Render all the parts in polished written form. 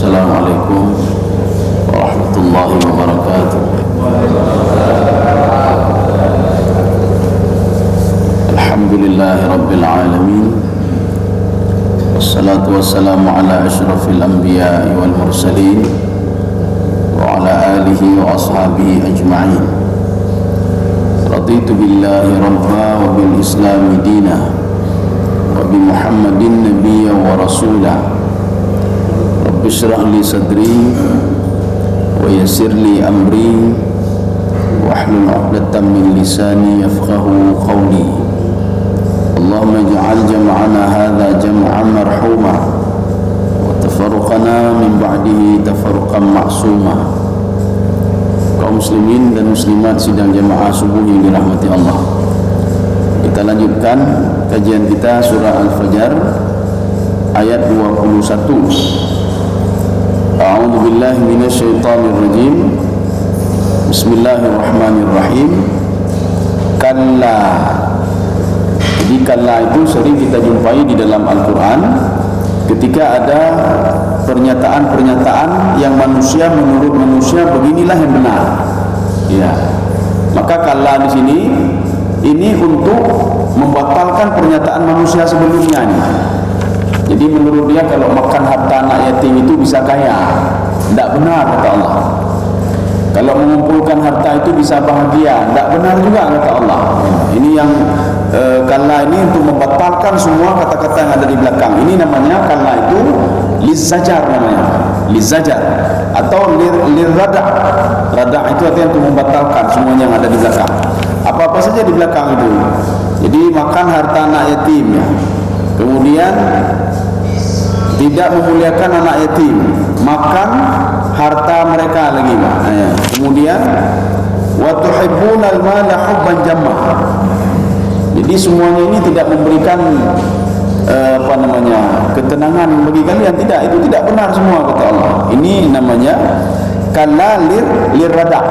Assalamualaikum warahmatullahi wabarakatuh. Alhamdulillahi rabbil alamin. Wassalatu wassalamu ala asyrafil anbiya'i wal mursalin wa ala alihi wa ashabihi ajma'in. Raditu billahi rabba wa bil islami dina wa bi Muhammadin nabiyya wa rasulah. Rabbi shrah li sadri wa yassir li amri wahlul 'uqdatam min lisani yafqahu qawli. Allahumma ij'al jam'ana hadha jam'an marhuma wa tafarruqana min ba'dihi tafarruqan ma'suma. Kaum muslimin dan muslimat sidang jamaah subuh yang dirahmati Allah, kita lanjutkan kajian kita surah Al-Fajr ayat 21. A'udzu billahi minasyaitonir rajim. Bismillahirrahmanirrahim. Kalla. Jadi kalla itu sering kita jumpai di dalam Al-Qur'an ketika ada pernyataan-pernyataan yang manusia menurut manusia beginilah yang benar. Ya. Maka kalla di sini ini untuk membatalkan pernyataan manusia sebelumnya nih. Jadi menurut dia kalau makan harta anak yatim itu bisa kaya. Tidak benar kata Allah. Kalau mengumpulkan harta itu bisa bahagia. Tidak benar juga kata Allah. Ini yang kalla ini untuk membatalkan semua kata-kata yang ada di belakang. Ini namanya kalla itu lizajar namanya. Lizajar atau lirrada. Rada itu artinya untuk membatalkan semuanya yang ada di belakang. Apa-apa saja di belakang itu. Jadi makan harta anak yatim ya. Kemudian tidak memuliakan anak yatim, makan harta mereka lagi, Pak. Kemudian wa tuhibbunal mala hubban jamma. Jadi semuanya ini tidak memberikan ketenangan bagi kalian, tidak, itu tidak benar semua kata Allah. Ini namanya kalla lirrada.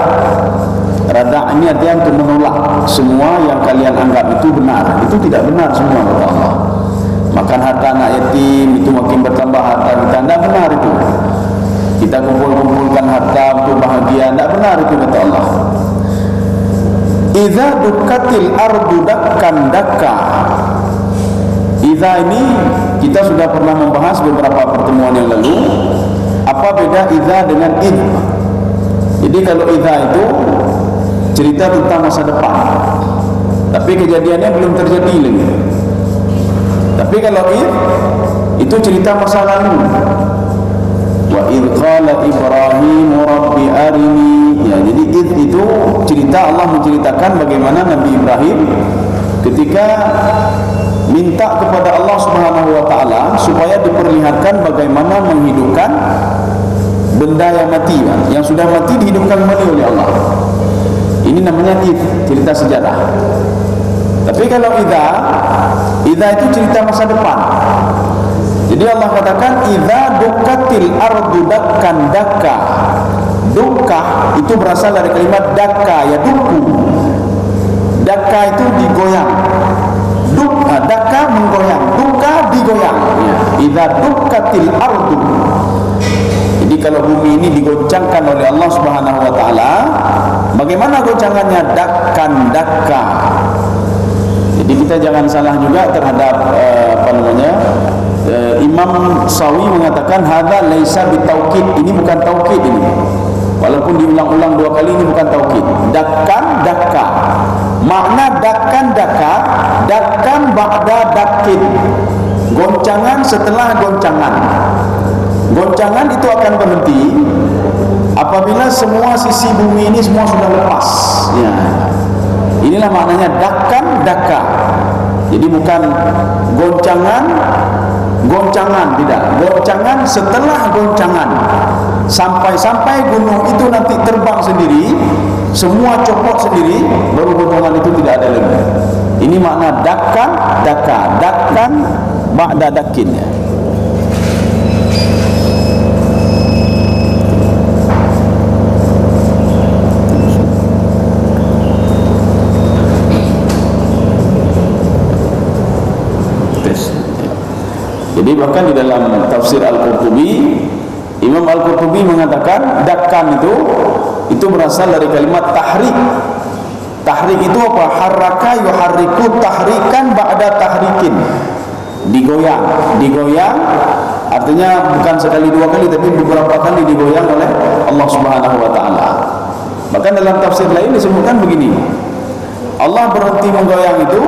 Rada ini artinya untuk menolak semua yang kalian anggap itu benar. Itu tidak benar semua kata Allah. Makan harta anak yatim itu makin bertambah harta kita, tidak benar itu. Kita kumpulkan harta untuk bahagia, tidak benar itu kata Allah. Idza dukkatil ardu dakkan dakka. Idza ini kita sudah pernah membahas beberapa pertemuan yang lalu. Apa beda idza dengan id? Jadi kalau idza itu cerita tentang masa depan, tapi kejadiannya belum terjadi lagi. Tapi kalau itu cerita masa lalu. Wa idh qala Ibrahim rabbi arini. Ya, jadi itu cerita Allah menceritakan bagaimana Nabi Ibrahim ketika minta kepada Allah Subhanahu wa taala supaya diperlihatkan bagaimana menghidupkan benda yang mati, yang sudah mati dihidupkan kembali oleh Allah. Ini namanya cerita sejarah. Tapi kalau idza itu cerita masa depan. Jadi Allah katakan idza dukkatil ardu dakkan dakka. Dukkah itu berasal dari kalimat dakka, ya duku. Dakka itu digoyang. Dakka menggoyang, duka digoyang. Idza dukkatil ardu. Jadi kalau bumi ini digoncangkan oleh Allah Subhanahu wa taala, bagaimana goncangannya? Dakkan dakka. Jadi kita jangan salah juga terhadap Imam Sawi mengatakan hadza laisa bitaukid. Ini bukan taukid ini. Walaupun diulang-ulang 2 kali, ini bukan taukid. Dakkan dakka. Makna dakkan dakka, dakkan ba'da dakkin. Goncangan setelah goncangan. Goncangan itu akan berhenti apabila semua sisi bumi ini semua sudah lepas. Ya. Inilah maknanya dakkan dakka. Jadi bukan goncangan tidak. Goncangan setelah goncangan. Sampai gunung itu nanti terbang sendiri, semua copot sendiri, baru goncangan itu tidak ada lagi. Ini makna dakkan dakka. Dakkan ba'da dakkin. Jadi bahkan di dalam tafsir Al-Qurtubi, Imam Imam Al-Qurtubi mengatakan dakkan itu berasal dari kalimat tahrik. Tahrik itu apa? Harraka yuharriku tahrikan ba'da tahrikin. Digoyang artinya bukan sekali dua kali, tapi beberapa kali digoyang oleh Allah Subhanahu wa taala. Bahkan dalam tafsir lain disebutkan begini, Allah berhenti menggoyang itu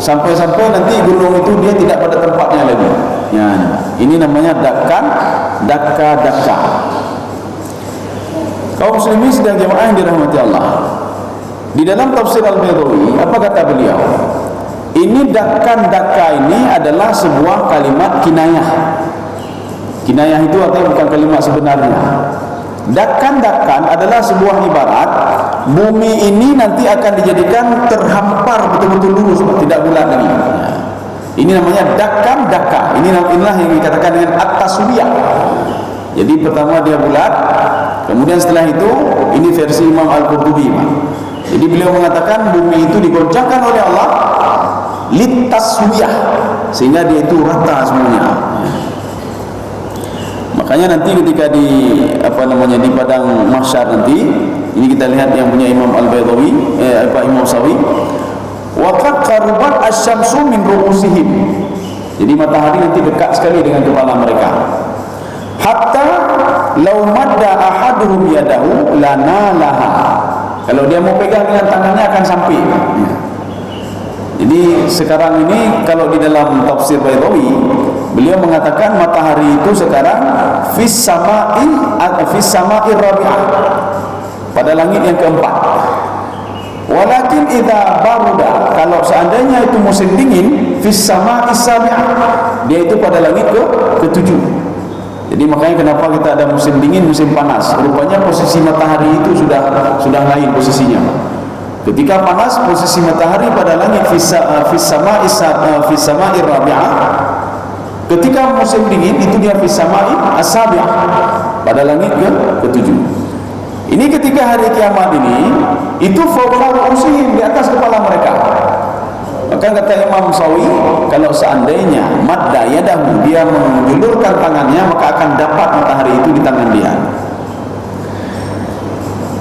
sampai-sampai nanti gunung itu dia tidak pada tempatnya lagi. Ya, ini namanya dakka. Kaum muslimin sedang jemaah yang dirahmati Allah. Di dalam tafsir Al-Baydawi, apa kata beliau? Ini dakka ini adalah sebuah kalimat kinayah. Kinayah itu artinya bukan kalimat sebenarnya. Dakkan adalah sebuah ibarat bumi ini nanti akan dijadikan terhampar betul-betul lurus, tidak bulat lagi. Ini namanya dakka. Inilah yang dikatakan dengan at-taswiyah. Jadi pertama dia bulat, kemudian setelah itu ini versi Imam Al-Qurtubi. Jadi beliau mengatakan bumi itu digoncangkan oleh Allah litaswiyah, sehingga dia itu rata semuanya. Makanya nanti ketika di padang mahsyar nanti, ini kita lihat yang punya Imam Al-Baydawi, Imam Sawi, wa qad qarubat asy-syamsu min ru'usihim. Jadi matahari nanti dekat sekali dengan kepala mereka. Hatta law madda ahaduhum yadahu lanalaha. Kalau dia mau pegang dengan tangannya akan sampai. Jadi sekarang ini kalau di dalam tafsir Baydawi, beliau mengatakan matahari itu sekarang fis sama'i rabi'ah, pada langit yang keempat. Walakin idza baruda, kalau seandainya itu musim dingin, fis sama'i sabi'ah, dia itu pada langit ketujuh. Jadi makanya kenapa kita ada musim dingin, musim panas. Rupanya posisi matahari itu sudah lain posisinya. Ketika panas, posisi matahari pada langit fis sama'i rabi'ah. Ketika musim dingin itu dia fis sama'i as-sabi'ah, pada langit ketujuh. Ini ketika hari kiamat ini, itu fawqa ru'usihim, di atas kepala mereka. Maka kata Imam Sawi, kalau seandainya madda yadahu, dia menjulurkan tangannya, maka akan dapat matahari itu di tangan dia.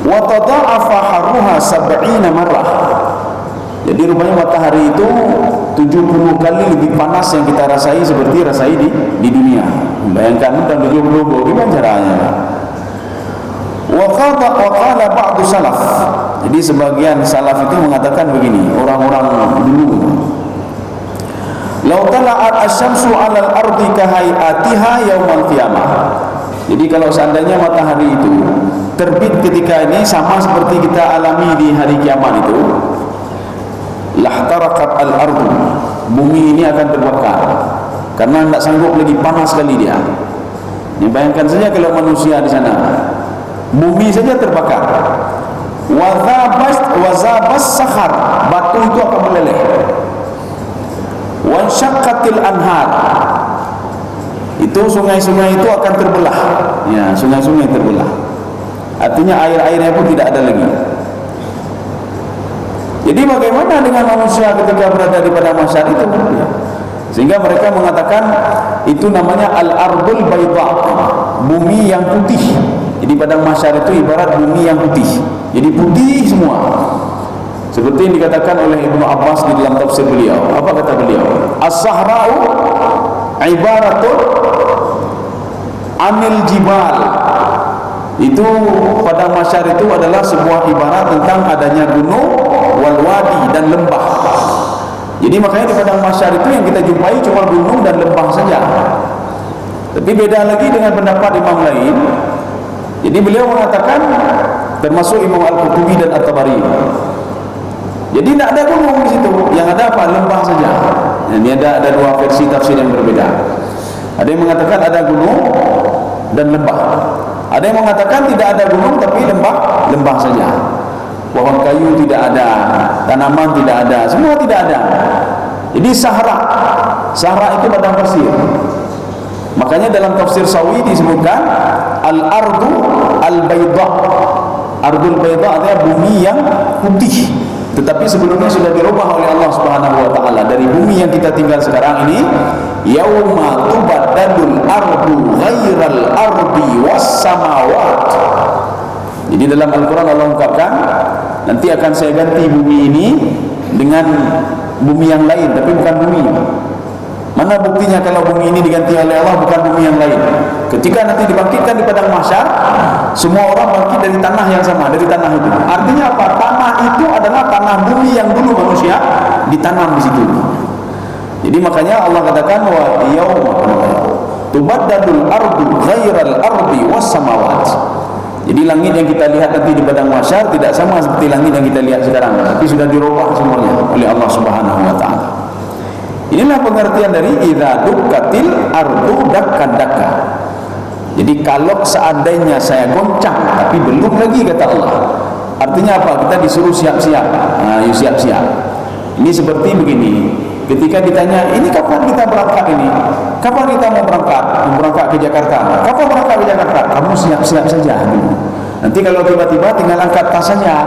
Wa tada'afa harruha 70 marrah. Jadi rupanya matahari itu 70 kali lebih panas yang kita rasai seperti di dunia. Bayangkan dan 70 gimana caranya? Wa qala ba'du salaf. Jadi sebagian salaf itu mengatakan begini, orang-orang dulu. Law tala'at asy-syamsu 'alal ardi kahayatiha yaumal qiyamah. Jadi kalau seandainya matahari itu terbit ketika ini sama seperti kita alami di hari kiamat itu, lahtaraqat al-ardu, bumi ini akan terbakar karena tidak sanggup lagi, panas sekali dia. Ini bayangkan saja kalau manusia di sana, bumi saja terbakar. Wazabas sakhar, batu itu akan meleleh. Wansyaqqatil anhar, itu sungai-sungai itu akan terbelah. Ya, sungai-sungai terbelah. Artinya air-airnya pun tidak ada lagi. Jadi bagaimana dengan manusia ketika berada di padang mahsyar itu? Ya. Sehingga mereka mengatakan itu namanya al-ardul bayda, bumi yang putih. Jadi padang mahsyar itu ibarat bumi yang putih. Jadi putih semua. Seperti yang dikatakan oleh Ibnu Abbas di dalam tafsir beliau. Apa kata beliau? As-sahra'u ibaratun anil jibal. Itu padang mahsyar itu adalah sebuah ibarat tentang adanya gunung, wal wadi, dan lembah. Jadi makanya di padang mahsyar itu yang kita jumpai cuma gunung dan lembah saja. Tapi beda lagi dengan pendapat imam lain. Jadi beliau mengatakan, termasuk Imam Al-Qurtubi dan At-Tabari, jadi tidak ada gunung di situ, yang ada apa? Lembah saja. Ini ada dua versi tafsir yang berbeda. Ada yang mengatakan ada gunung dan lembah. Ada yang mengatakan tidak ada gunung tapi lembah saja. Pohon kayu tidak ada, tanaman tidak ada, semua tidak ada. Jadi sahra itu padang pasir. Makanya dalam tafsir Sawi disebutkan al-ardu al-bayda. Ardul bayda artinya bumi yang putih. Tetapi sebelumnya sudah dirubah oleh Allah Subhanahu wa taala dari bumi yang kita tinggal sekarang ini yauma tubaddalul ardu ghairal ardi was samawat. Jadi dalam Al-Quran Allah ungkapkan, nanti akan saya ganti bumi ini dengan bumi yang lain, tapi bukan bumi. Mana buktinya kalau bumi ini diganti oleh Allah bukan bumi yang lain? Ketika nanti dibangkitkan di padang mahsyar, semua orang bangkit dari tanah yang sama, dari tanah itu. Artinya apa? Tanah itu adalah tanah bumi yang dulu manusia ditanam di situ. Jadi makanya Allah katakan wa yauma tubaddalul ardu ghairal ardi was samawat. Jadi langit yang kita lihat nanti di padang mahsyar tidak sama seperti langit yang kita lihat sekarang, tapi sudah dirubah semuanya oleh Allah Subhanahu wa taala. Inilah pengertian dari idza dukkatil ardu dakkan dakka. Jadi kalau seandainya saya goncang tapi belum lagi, kata Allah, artinya apa? Kita disuruh siap-siap. Yuk siap-siap. Ini seperti begini. Ketika ditanya, ini kapan kita berangkat ini? Kapan kita mau berangkat ke Jakarta? Kapan berangkat ke Jakarta? Kamu siap-siap saja dulu. Nanti kalau tiba-tiba tinggal angkat tas saja.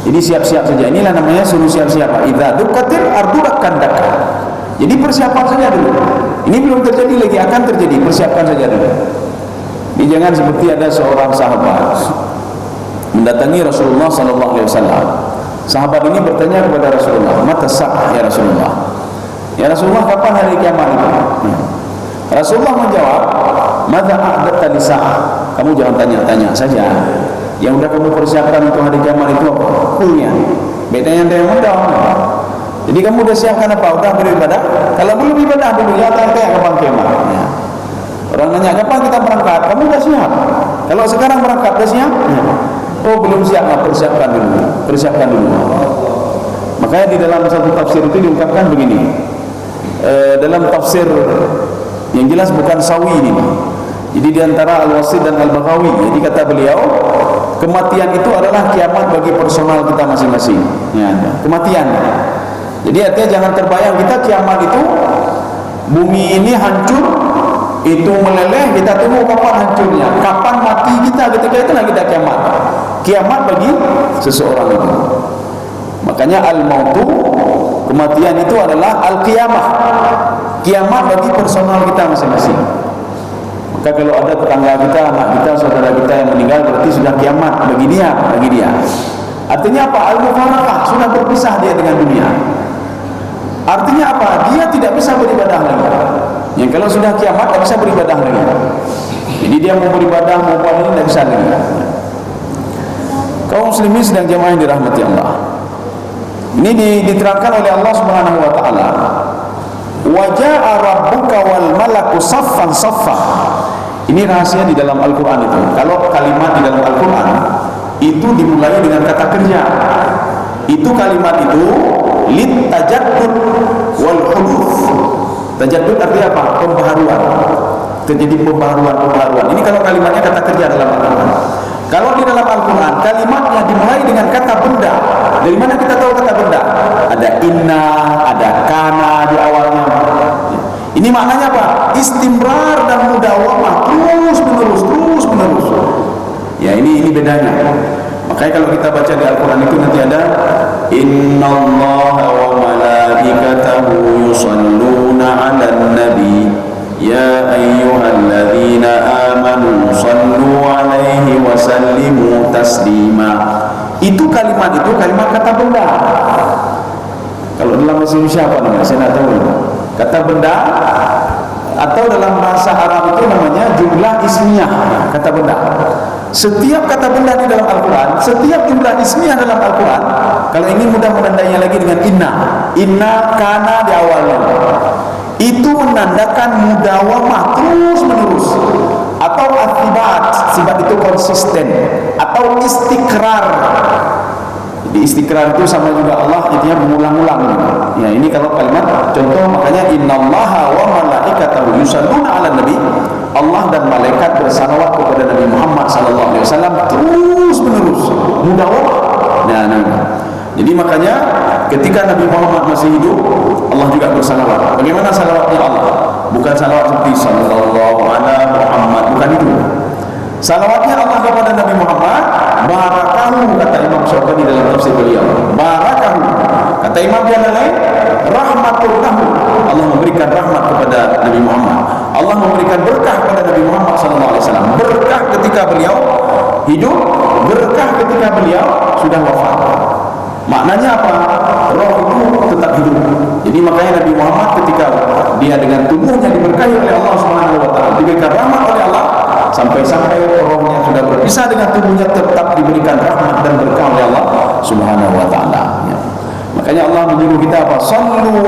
Jadi siap-siap saja. Inilah namanya suruh siap-siap. Idza dukkatil ardu dakkan dakka. Jadi persiapan saja dulu. Ini belum terjadi lagi, akan terjadi. Persiapkan saja dulu. Ini jangan seperti ada seorang sahabat mendatangi Rasulullah sallallahu alaihi wasallam. Sahabat ini bertanya kepada Rasulullah, "Mata sa'ah ya Rasulullah?" Ya Rasulullah, kapan hari kiamat itu? Rasulullah menjawab, "Madza a'dadta li sa'ah?" Kamu jangan tanya-tanya saja. Yang sudah kamu persiapkan untuk hari kiamat itu apa? Punya. Bedanya dengan mudah. Jadi kamu sudah siapkan apa? Sudah beribadah? Kalau belum ibadah dulu, ya tanya kapan kiamat. Ya. Orang nanya, kapan kita berangkat? Kamu sudah siap? Kalau sekarang berangkat, sudah siap? Ya. Oh belum siap, persiapkan dulu. Persiapkan dulu. Makanya di dalam satu tafsir itu diungkapkan begini. Dalam tafsir yang jelas bukan sawi ini. Jadi di antara Al-Wasit dan Al-Baghawi. Jadi kata beliau, kematian itu adalah kiamat bagi personal kita masing-masing. Ya, kematian. Jadi artinya jangan terbayang kita kiamat itu bumi ini hancur, itu meleleh, kita tunggu kapan hancurnya, kapan mati kita, ketika itulah kita kiamat. Kiamat bagi seseorang itu. Makanya al-mautu, kematian itu adalah al-qiyamah. Kiamat bagi personal kita masing-masing. Maka kalau ada tetangga kita, anak kita, saudara kita yang meninggal, berarti sudah kiamat bagi dia, bagi dia. Artinya apa? Al-mufaraqah, sudah berpisah dia dengan dunia. Artinya apa? Dia tidak bisa beribadah lagi. Yang kalau sudah kiamat tidak bisa beribadah lagi. Jadi dia mau beribadah, mau buat ini tidak bisa lagi. Kaum muslimin sedang jamaah yang dirahmati Allah. Ini diterangkan oleh Allah Subhanahu wa taala. Wa jaa rabbuka wal malaku saffan saffa. Ini rahasia di dalam Al-Qur'an itu. Kalau kalimat di dalam Al-Qur'an itu dimulai dengan kata kerja. Itu kalimat itu lit tajaddud wal huduth. Tajaddud artinya apa? Pembaharuan. Terjadi pembaharuan. Ini kalau kalimatnya kata kerja dalam Al-Qur'an. Kalau di dalam Al-Quran kalimatnya dimulai dengan kata benda. Dari mana kita tahu kata benda? Ada inna, ada kana di awalnya. Ini maknanya apa? Istimrar dan mudawamah, terus menerus. Ya ini bedanya. Makanya kalau kita baca di Al-Quran itu nanti ada innallaha wa malaikatahu yusalluna 'alan nabi ya ayyuhalladzina amanu sallu alaihi wa sallimu taslima. Itu kalimat kata benda. Kalau dalam bahasa Indonesia apa namanya? Saya tidak tahu. Kata benda atau dalam bahasa Arab itu namanya jumlah ismiyah, kata benda. Setiap kata benda di dalam Al-Quran, setiap jumlah ismiyah dalam Al-Quran, kalau ingin mudah menandainya lagi dengan inna kana di awalnya, itu menandakan mudawamah terus menerus, atau akibat sifat itu konsisten, atau istikrar. Jadi istikrar itu sama juga Allah intinya mengulang-ulang. Ya ini kalau kalimat contoh, makanya innallaha wa malaikatahu yusalluna 'alan nabi. Allah dan malaikat bersalawat kepada Nabi Muhammad sallallahu alaihi wasallam terus menerus, mudawamah. Nah. Jadi makanya ketika Nabi Muhammad masih hidup, Allah juga bersalawat. Bagaimana salawatnya Allah? Bukan salawat seperti sallallahu ala Muhammad, bukan itu. Salawatnya Allah kepada Nabi Muhammad, barakahu, kata Imam Syukani dalam tafsir beliau. Barakahu. Kata Imam yang lain, rahmatul lahu, Allah memberikan rahmat kepada Nabi Muhammad, Allah memberikan berkah kepada Nabi Muhammad SAW, berkah ketika beliau hidup, berkah ketika beliau sudah wafat. Maknanya apa? Roh itu tetap hidup. Jadi makanya Nabi Muhammad ketika dia dengan tubuhnya diberkahi oleh Allah Subhanahu wa taala, diberikan rahmat oleh Allah, sampai-sampai rohnya sudah berpisah dengan tubuhnya, tetap diberikan rahmat dan berkah oleh Allah Subhanahu wa taala. Ya. Makanya Allah menyuruh kita apa? Sallu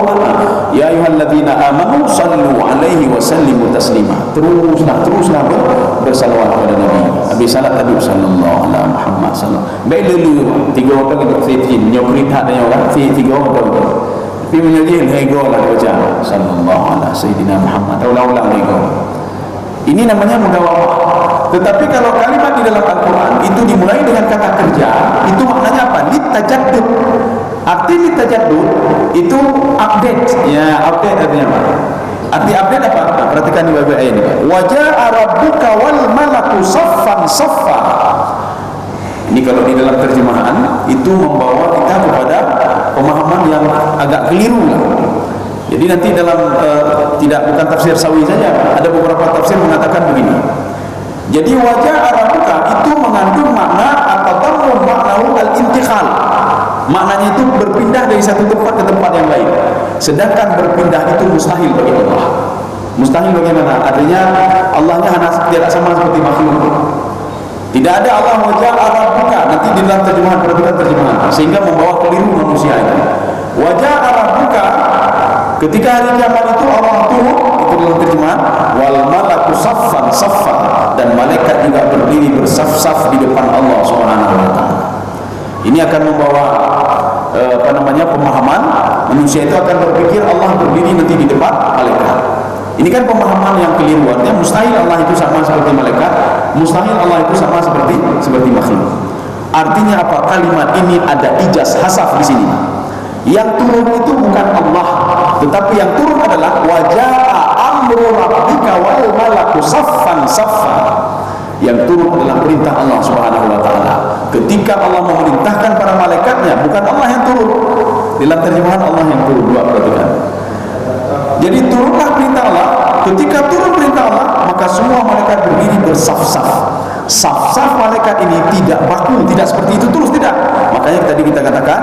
ya ayyuhalladzina amanu sallu alaihi wa sallimu taslima. Teruslah bersalawat kepada Nabi. Habis salat tadi sallallahu alaihi Muhammad sallallahu. Baik dulu 3 orang kita fitin nyokri tak ada orang fi 3 orang. Tapi menjadi hego lah baca sallallahu alaihi sayyidina Muhammad ulang-ulang hego. Ini namanya mudawamah. Tetapi kalau kalimat di dalam Al-Quran itu dimulai dengan kata kerja, itu maknanya apa? Litajaddud. Arti litajaddud itu update. Ya, update artinya apa? Arti update apa? Nah, perhatikan di ayat ini. Waja'a rabbuka wal malaku saffan saffa. Ini kalau di dalam terjemahan itu membawa kita kepada pemahaman yang agak keliru lah. Jadi nanti dalam bukan tafsir Sawi saja, ada beberapa tafsir mengatakan begini. Jadi wajah Arabuka itu mengandung makna atau tamu maknahu al-intiqal. Maknanya itu berpindah dari satu tempat ke tempat yang lain. Sedangkan berpindah itu mustahil bagi Allah. Mustahil bagaimana? Artinya Allahnya tidak sama seperti makhluk. Tidak ada Allah wajah Arabuka. Nanti di dalam terjemahan, perhatikan terjemahan, sehingga membawa keliru manusia itu. Wajah Arabuka, ketika hari kiamat itu Allah turun, itu dalam terjemahan, wal malaku saffan saffan, dan malaikat juga berdiri bersaf-saf di depan Allah Subhanahu wa taala. Ini akan membawa pemahaman manusia itu akan berpikir Allah berdiri nanti di depan malaikat. Ini kan pemahaman yang keliru. Artinya mustahil Allah itu sama seperti malaikat, mustahil Allah itu sama seperti makhluk. Artinya apa? Kalimat ini ada ijaz hasaf di sini. Yang turun itu bukan Allah, tetapi yang turun adalah waja'a amru rabbika wal malaku saffan saffa. Yang turun adalah perintah Allah Subhanahu wa taala. Ketika Allah memerintahkan para malaikatnya, bukan Allah yang turun. Dalam terjemahan Allah yang turun, dua perhatikan. Jadi turunlah perintah Allah. Ketika turun perintah Allah, maka semua malaikat berdiri bersaf-saf. Saf-saf malaikat ini tidak baku, tidak seperti itu terus, tidak. Makanya tadi kita katakan,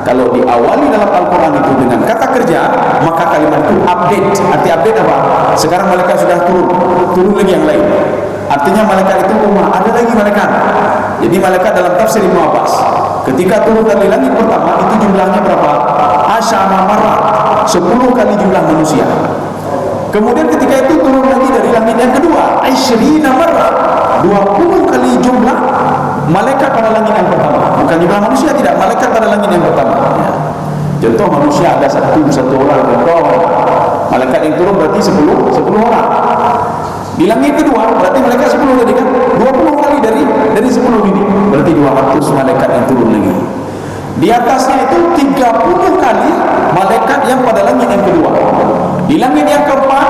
kalau diawali dalam Al-Quran itu dengan kata kerja, maka kalimat itu update. Arti update apa? Sekarang malaikat sudah turun lagi yang lain. Artinya malaikat itu ada lagi malaikat. Jadi malaikat dalam tafsir Ibnu Abbas, ketika turun dari langit pertama itu jumlahnya berapa? Asyama marrat, 10 kali jumlah manusia. Kemudian ketika itu turun lagi dari langit yang kedua, 20 marrat, 20 kali jumlah malaikat pada langit yang pertama. Bukan jumlah manusia, tidak, malaikat pada langit yang pertama. Ya. Contoh manusia ada satu orang, malaikat yang turun berarti 10 orang. Di langit kedua berarti malaikat 10 tadi kan, 20 kali dari 10 ini, berarti 200 malaikat yang turun lagi. Di atasnya itu 30 kali malaikat yang pada langit yang kedua. Di langit yang keempat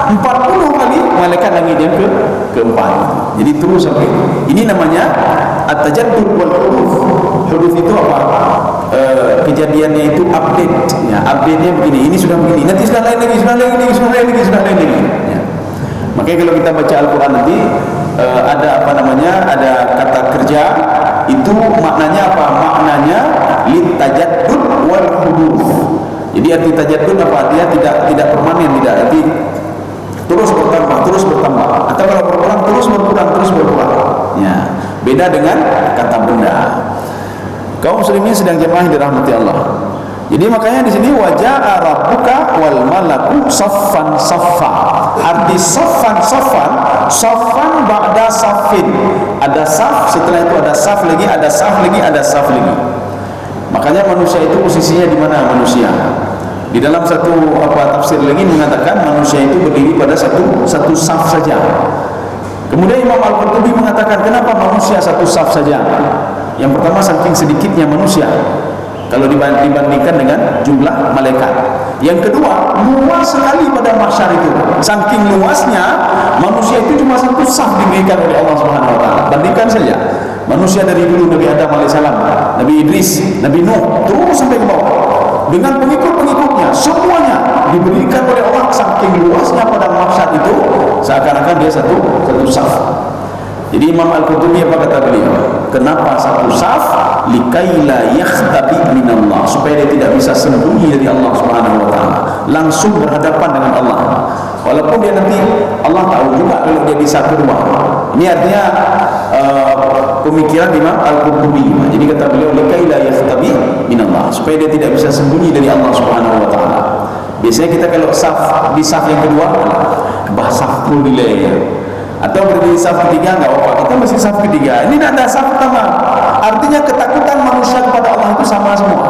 40 kali malaikat langit yang keempat. Jadi terus sampai ini namanya at-tajaddud wal huduf. Huduf itu apa? Kejadiannya itu update. Ya, update-nya begini, ini sudah begini, nanti sudah lain lagi, sudah lain lagi. Ya. Makanya kalau kita baca Al-Quran nanti ada ada kata kerja itu maknanya apa? Maknanya litajaddud wal huduf. Jadi arti tajaddud apa? Dia tidak permanen, tidak, arti terus bertambah. Atau kalau berkurang terus berkurang. Ya, beda dengan kata benda. Kaum muslimin sedang jemaah dirahmati Allah. Jadi makanya di sini waja'a rabbuka wal malaku saffan saffa. Arti saffan ba'da saffin. Ada saf, setelah itu ada saf lagi, ada saf lagi, ada saf lagi. Makanya manusia itu posisinya di mana manusia? Di dalam satu tafsir lagi mengatakan manusia itu berdiri pada satu saf saja. Kemudian Imam Al-Qurtubi mengatakan kenapa manusia satu saf saja? Yang pertama saking sedikitnya manusia kalau dibandingkan dengan jumlah malaikat. Yang kedua, luas sekali pada mahsyar itu. Saking luasnya, manusia itu cuma satu saf diberikan oleh Allah Subhanahu wa taala. Bandingkan saja manusia dari dulu Nabi Adam alaihissalam, Nabi Idris, Nabi Nuh, terus sampai ke bawah. dengan pengikut-pengikutnya, semuanya diberikan oleh Allah. Saking luasnya padang mahsyar itu, seakan-akan dia satu saf. Jadi Imam Al-Qurtubi apa kata beliau? Kenapa satu saf? Likaila yakhtabi minallah, supaya dia tidak bisa sembunyi dari Allah Subhanahu wa taala, langsung berhadapan dengan Allah. Walaupun dia nanti Allah tahu juga kalau dia di saf kedua. Ini artinya pemikiran Imam Al-Qurtubi. Jadi kata beliau likaila yakhtabi minallah, supaya dia tidak bisa sembunyi dari Allah Subhanahu wa taala. Biasanya kita kalau di saf yang kedua, bahasa full delay ya. Atau berdiri saf ketiga, enggak apa-apa, kita masih saf ketiga. Ini ada saf pertama. Artinya ketakutan manusia kepada Allah itu sama semua.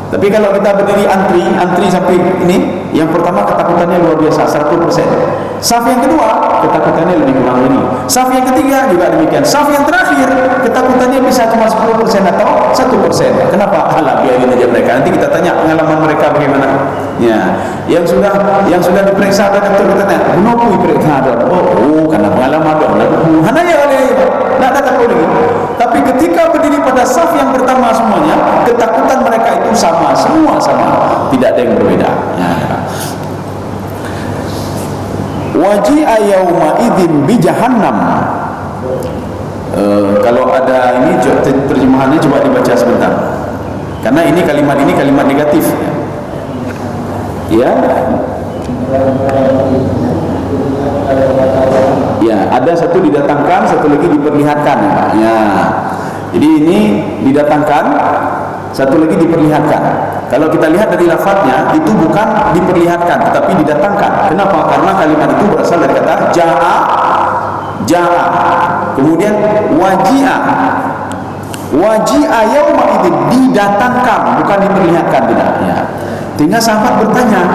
Tapi kalau kita berdiri antri sampai ini, yang pertama ketakutannya luar biasa 100%. Saf yang kedua ketakutannya lebih kurang ini. Saf yang ketiga juga demikian. Saf yang terakhir ketakutannya bisa cuma 10% atau 1%. Kenapa? Alah, biarin aja mereka. Nanti kita tanya pengalaman mereka bagaimana. Ya, yang sudah diperiksa dan dokter bertanya, "Kenapa diperiksa?" Oh, karena pengalaman dia. Hanya oleh tidak ada takut lagi. Tapi ketika berdiri pada saf yang pertama semuanya, ketakutan mereka itu sama, semua sama, tidak ada yang berbeda. Ya. Waji'a yauma idzin bi jahannam. Kalau ada ini terjemahannya coba dibaca sebentar. Karena ini kalimat negatif. Ya. Ya, ada satu didatangkan, satu lagi diperlihatkan. Ya. Jadi ini didatangkan, satu lagi diperlihatkan. Kalau kita lihat dari lafadznya, itu bukan diperlihatkan, tetapi didatangkan. Kenapa? Karena kalimat itu berasal dari kata ja'a. Kemudian waji'a yauma idzin, didatangkan, bukan diperlihatkan, tidak. Ya. Sehingga sahabat bertanya,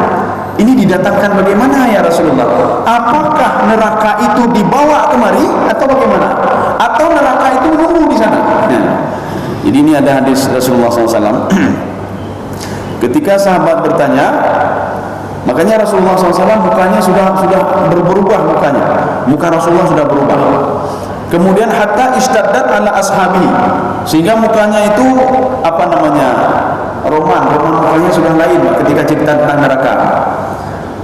ini didatangkan bagaimana ya Rasulullah? Apakah neraka itu dibawa kemari atau bagaimana? Atau neraka itu menunggu di sana? Ya. Jadi ini ada hadis Rasulullah SAW. Ketika sahabat bertanya, makanya Rasulullah SAW mukanya sudah berubah mukanya. Muka Rasulullah sudah berubah. Kemudian hatta istaddat ala ashabi, sehingga mukanya itu roman mukanya sudah lain ketika cerita tentang neraka.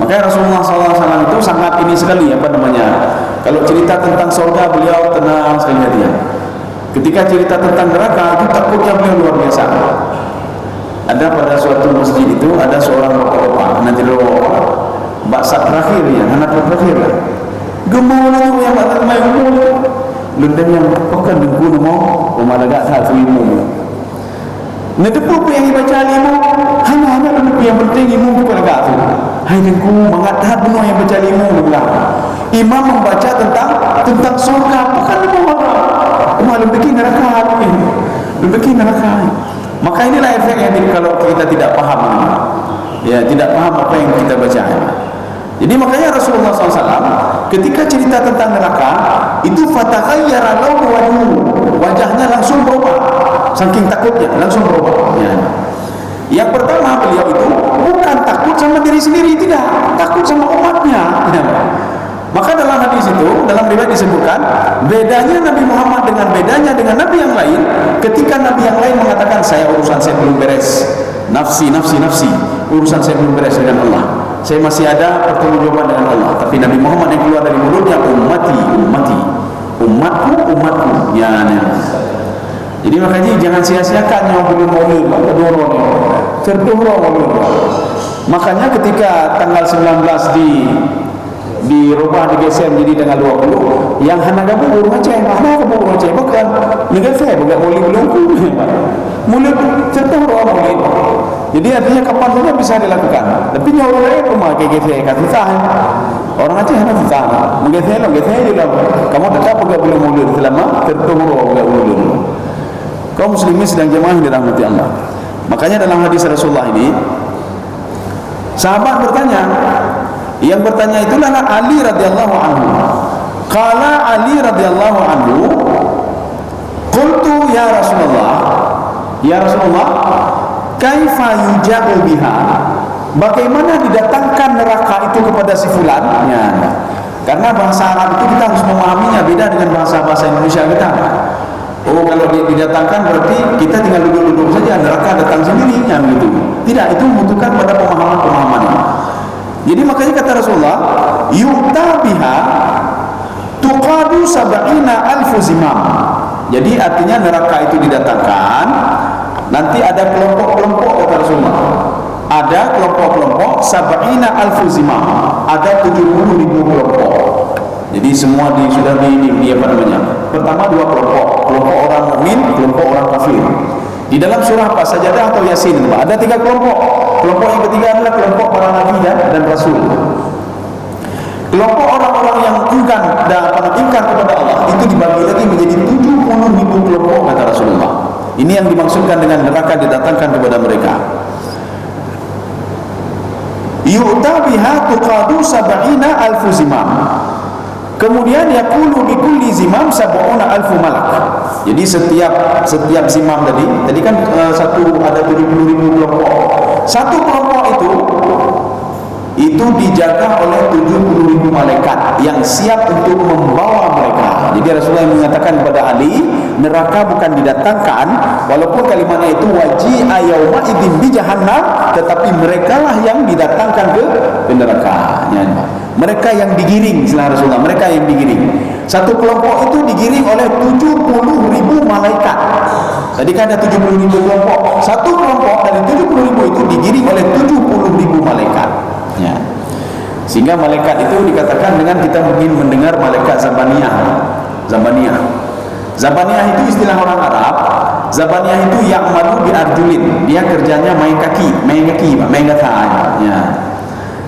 Makanya Rasulullah SAW itu sangat ini sekali kalau cerita tentang surga beliau tenang sekali hatinya. Ketika cerita tentang neraka itu takutnya beliau luar biasa. Ada pada suatu masjid itu ada seorang bapak-bapak, nanti baksa terakhir ya, anak terakhir lah. Gemulah yang bakal main gemul. Lundang yang bukan dengku mau, umalagak tak selimu. Nedepu yang dibaca limu, hanya nedepu yang penting limu bukan agak tu. Hai dengku mengatakan benar yang baca limu lah. Imam membaca tentang surga, bukan limu apa. Lebih bikin neraka ini, lebih bikin neraka. Maka inilah efek yang kalau kita tidak paham, ya tidak paham apa yang kita baca. Jadi makanya Rasulullah SAW ketika cerita tentang neraka itu fatakhayyara lahu wajahnya langsung berubah, saking takutnya langsung berubah. Ya. Yang pertama beliau itu bukan takut sama diri sendiri, tidak, takut sama umatnya. Ya. Maka dalam hadis itu, dalam riwayat disebutkan bedanya Nabi Muhammad dengan Nabi yang lain. Ketika Nabi yang lain mengatakan urusan saya belum beres, nafsi, urusan saya belum beres dengan Allah, saya masih ada pertanggungjawaban dengan Allah. Tapi Nabi Muhammad yang keluar dari mulutnya umatku. Ya. Jadi makanya jangan sia-siakan yang belum maulid, terdorong maulid. Makanya ketika tanggal 19 dirubah, digeser menjadi tanggal 20, yang hana gabu burung Aceh, bukan negara bukan maulid belungku. Mulut terdorong maulid. Jadi artinya kapan saja bisa dilakukan. Tapi orang lain rumah kayak susah. Orang Aceh hanya susah. Menggeser dia kamu tetap enggak boleh maulid selama tertunggu enggak boleh. Kaum muslimin sedang jemaah yang dirahmati Allah. Makanya dalam hadis Rasulullah ini sahabat bertanya, yang bertanya itulah Ali radhiyallahu anhu. Qala Ali radhiyallahu anhu, qultu ya Rasulullah, kaifa yuja'u biha? Bagaimana didatangkan neraka itu kepada si fulan? Ya. Karena bahasa Arab itu kita harus memahaminya beda dengan bahasa Indonesia kita. Oh, kalau didatangkan berarti kita tinggal duduk-duduk saja, neraka datang sendiri, kan gitu. Tidak, itu membutuhkan pada pemahaman-pemahaman. Jadi makanya kata Rasulullah, yu'ta biha tuqadu sab'ina alfu zimam. Jadi artinya neraka itu didatangkan, nanti ada kelompok-kelompok kata Rasulullah. Ada kelompok-kelompok sab'ina alfu zimam, ada 70.000 kelompok. Jadi semua sudah di apa namanya? Pertama dua kelompok, kelompok orang mukmin, kelompok orang kafir. Di dalam surah apa? Sajadah atau Yasin, ada 3 kelompok. Kelompok yang ketiga adalah kelompok para nabi dan rasul. Kelompok orang-orang yang enggan dan ingkar kepada Allah itu dibagi lagi menjadi 70.000 kelompok kata Rasulullah. Ini yang dimaksudkan dengan neraka didatangkan kepada mereka. Yu'ta biha tuqadu sab'ina alfu zimam. Kemudian yaqulu bi kulli zimam sab'una alfu malak. Jadi setiap zimam tadi kan ada 70.000 kelompok. Satu kelompok itu dijaga oleh 70.000 malaikat yang siap untuk membawa mereka. Jadi Rasulullah mengatakan kepada Ali, neraka bukan didatangkan, walaupun kalimatnya itu waji'a yauma idzin bi jahannam, tetapi merekalah yang didatangkan ke neraka. Mereka yang digiring, selain Rasulullah, mereka yang digiring. Satu kelompok itu digiring oleh 70.000 malaikat. Tadi kan ada 70.000 kelompok. Satu kelompok dari 70.000 itu digiring oleh 70.000 malaikat. Ya. Sehingga malaikat itu dikatakan dengan kita mungkin mendengar malaikat Zabaniyah. Zabaniyah itu istilah orang Arab. Zabaniyah itu ya'malu bi arjulin. Dia kerjanya main kaki. Ya.